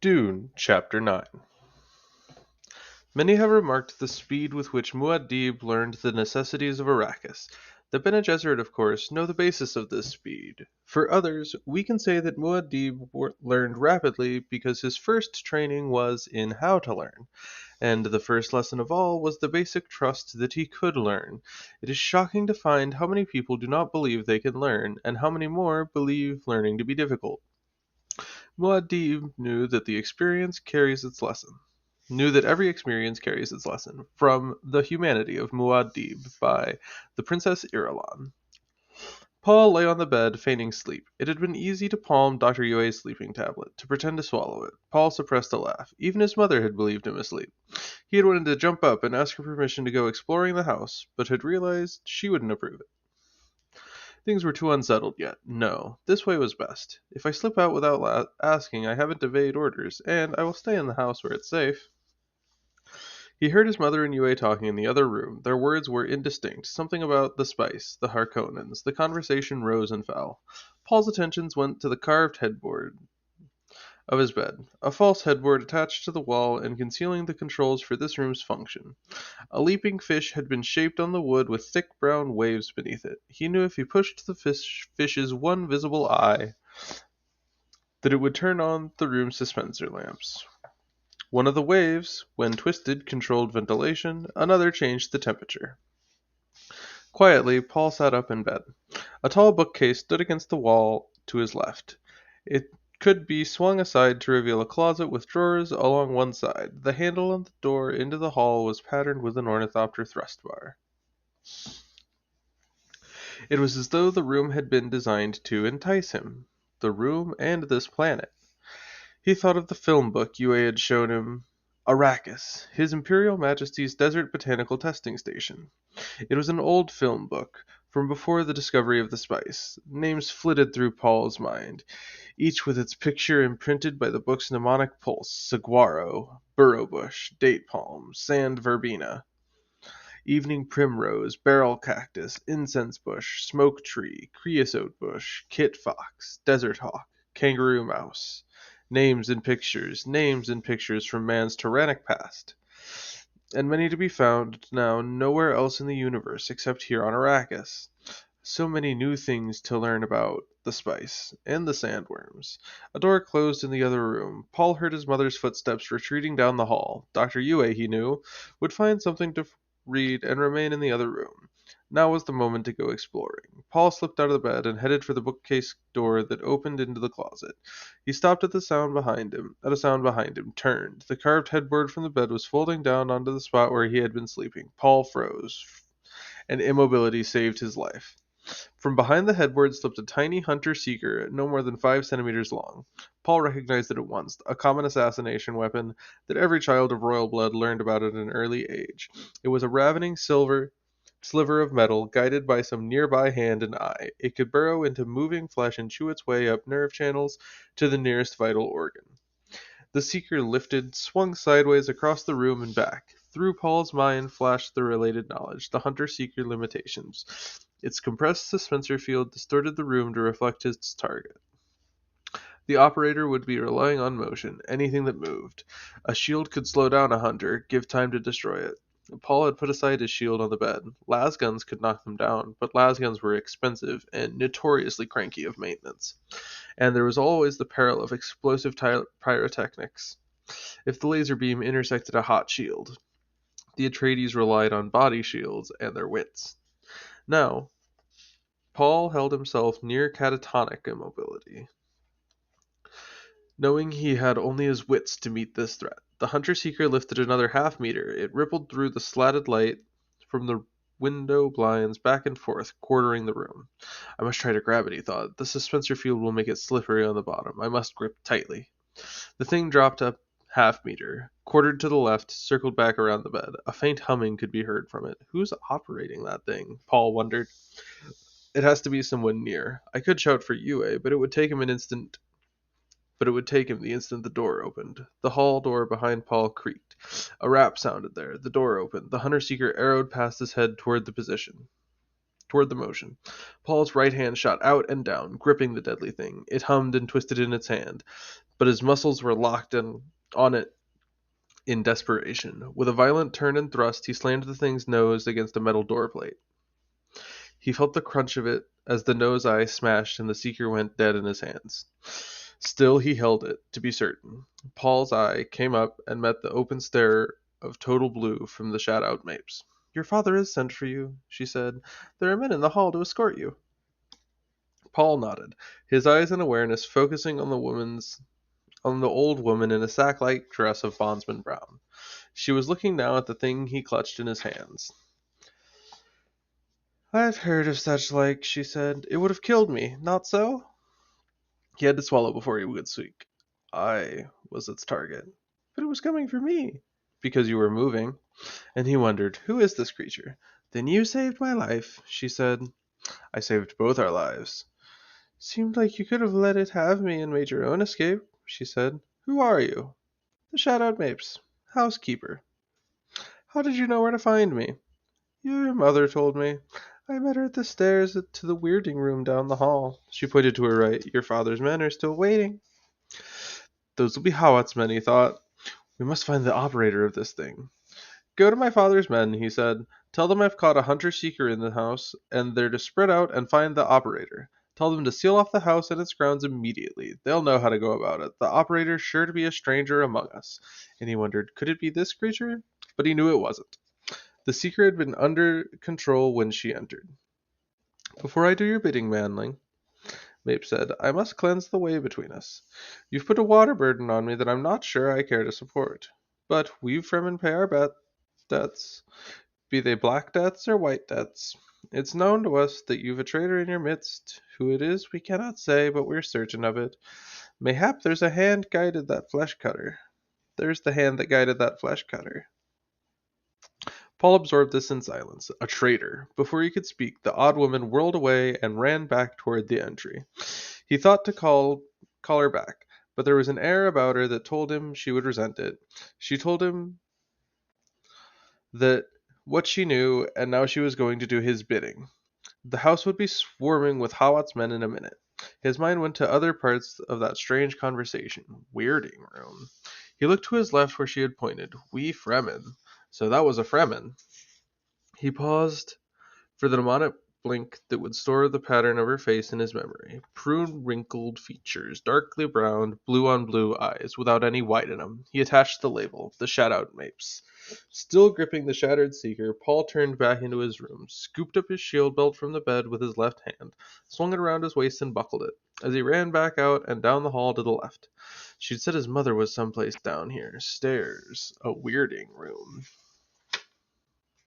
Dune, Chapter 9. Many have remarked the speed with which Muad'Dib learned the necessities of Arrakis. The Bene Gesserit, of course, know the basis of this speed. For others, we can say that Muad'Dib learned rapidly because his first training was in how to learn, and the first lesson of all was the basic trust that he could learn. It is shocking to find how many people do not believe they can learn, and how many more believe learning to be difficult. Muad'Dib knew that the experience carries its lesson. Knew that every experience carries its lesson. From The Humanity of Muad'Dib by the Princess Irulan. Paul lay on the bed, feigning sleep. It had been easy to palm Dr. Yueh's sleeping tablet, to pretend to swallow it. Paul suppressed a laugh. Even his mother had believed him asleep. He had wanted to jump up and ask her permission to go exploring the house, but had realized she wouldn't approve it. Things were too unsettled yet. No, this way was best. If I slip out without asking, I haven't obeyed orders, and I will stay in the house where it's safe. He heard his mother and Yueh talking in the other room. Their words were indistinct, something about the spice, the Harkonnens. The conversation rose and fell. Paul's attentions went to the carved headboard of his bed, a false headboard attached to the wall and concealing the controls for this room's function. A leaping fish had been shaped on the wood with thick brown waves beneath it. He knew if he pushed the fish's one visible eye, that it would turn on the room's dispenser lamps. One of the waves, when twisted, controlled ventilation, another changed the temperature. Quietly, Paul sat up in bed. A tall bookcase stood against the wall to his left. It could be swung aside to reveal a closet with drawers along one side. The handle on the door into the hall was patterned with an ornithopter thrust bar. It was as though the room had been designed to entice him. The room and this planet. He thought of the film book Yueh had shown him. Arrakis, His Imperial Majesty's Desert Botanical Testing Station. It was an old film book, from before the discovery of the spice. Names flitted through Paul's mind, each with its picture imprinted by the book's mnemonic pulse: saguaro, burrowbush, date palm, sand verbena, evening primrose, barrel cactus, incense bush, smoke tree, creosote bush, kit fox, desert hawk, kangaroo mouse. Names and pictures from man's tyrannic past, and many to be found now nowhere else in the universe except here on Arrakis. So many new things to learn about the spice and the sandworms. A door closed in the other room. Paul heard his mother's footsteps retreating down the hall. Dr. Yueh, he knew, would find something to read and remain in the other room. Now was the moment to go exploring. Paul slipped out of the bed and headed for the bookcase door that opened into the closet. He stopped at a sound behind him, turned. The carved headboard from the bed was folding down onto the spot where he had been sleeping. Paul froze, and immobility saved his life. From behind the headboard slipped a tiny hunter-seeker no more than 5 centimeters long. Paul recognized it at once, a common assassination weapon that every child of royal blood learned about at an early age. It was a ravening silver sliver of metal, guided by some nearby hand and eye. It could burrow into moving flesh and chew its way up nerve channels to the nearest vital organ. The seeker lifted, swung sideways across the room and back. Through Paul's mind flashed the related knowledge, the hunter-seeker limitations. Its compressed dispenser field distorted the room to reflect its target. The operator would be relying on motion, anything that moved. A shield could slow down a hunter, give time to destroy it. Paul had put aside his shield on the bed. Lasguns could knock them down, but lasguns were expensive and notoriously cranky of maintenance. And there was always the peril of explosive pyrotechnics. If the laser beam intersected a hot shield, the Atreides relied on body shields and their wits. Now, Paul held himself near catatonic immobility, knowing he had only his wits to meet this threat. The hunter-seeker lifted another half-meter. It rippled through the slatted light from the window blinds back and forth, quartering the room. I must try to grab it, he thought. The dispenser field will make it slippery on the bottom. I must grip tightly. The thing dropped up half-meter, quartered to the left, circled back around the bed. A faint humming could be heard from it. Who's operating that thing? Paul wondered. It has to be someone near. I could shout for Yueh, but it would take him the instant the door opened. The hall door behind Paul creaked. A rap sounded there. The door opened. The hunter-seeker arrowed past his head toward the motion. Paul's right hand shot out and down, gripping the deadly thing. It hummed and twisted in its hand. but his muscles were locked on it in desperation. With a violent turn and thrust, he slammed the thing's nose against a metal door plate. He felt the crunch of it as the nose eye smashed and the seeker went dead in his hands. Still he held it, to be certain. Paul's eye came up and met the open stare of total blue from the Shadout Mapes. "Your father has sent for you," she said. "There are men in the hall to escort you." Paul nodded, his eyes and awareness focusing on the old woman in a sack-like dress of bondsman brown. She was looking now at the thing he clutched in his hands. "I've heard of such like," she said. "It would have killed me, not so?" He had to swallow before he could speak. "I was its target." "But it was coming for me." "Because you were moving." And he wondered, who is this creature? "Then you saved my life," she said. "I saved both our lives." "Seemed like you could have let it have me and made your own escape," she said. "Who are you?" "The Shadout Mapes. Housekeeper." "How did you know where to find me?" "Your mother told me. I met her at the stairs to the weirding room down the hall." She pointed to her right. "Your father's men are still waiting." Those will be Hawat's men, he thought. We must find the operator of this thing. "Go to my father's men," he said. "Tell them I've caught a hunter-seeker in the house, and they're to spread out and find the operator. Tell them to seal off the house and its grounds immediately. They'll know how to go about it. The operator's sure to be a stranger among us." And he wondered, could it be this creature? But he knew it wasn't. The seeker had been under control when she entered. "Before I do your bidding, manling," Mapes said, "I must cleanse the way between us. You've put a water burden on me that I'm not sure I care to support. But we Fremen pay our debts, be they black debts or white debts. It's known to us that you've a traitor in your midst. Who it is we cannot say, but we're certain of it. Mayhap there's a hand guided that flesh cutter. There's the hand that guided that flesh cutter." Paul absorbed this in silence. A traitor. Before he could speak, the odd woman whirled away and ran back toward the entry. He thought to call her back, but there was an air about her that told him she would resent it. She told him that what she knew, and now she was going to do his bidding. The house would be swarming with Hawat's men in a minute. His mind went to other parts of that strange conversation. Weirding room. He looked to his left where she had pointed. We Fremen. So that was a Fremen. He paused for the mnemonic blink that would store the pattern of her face in his memory. Prune-wrinkled features, darkly brown, blue-on-blue eyes, without any white in them. He attached the label, the Shadout Mapes. Still gripping the shattered seeker, Paul turned back into his room, scooped up his shield belt from the bed with his left hand, swung it around his waist and buckled it. As he ran back out and down the hall to the left. She'd said his mother was someplace down here. Stairs. A weirding room.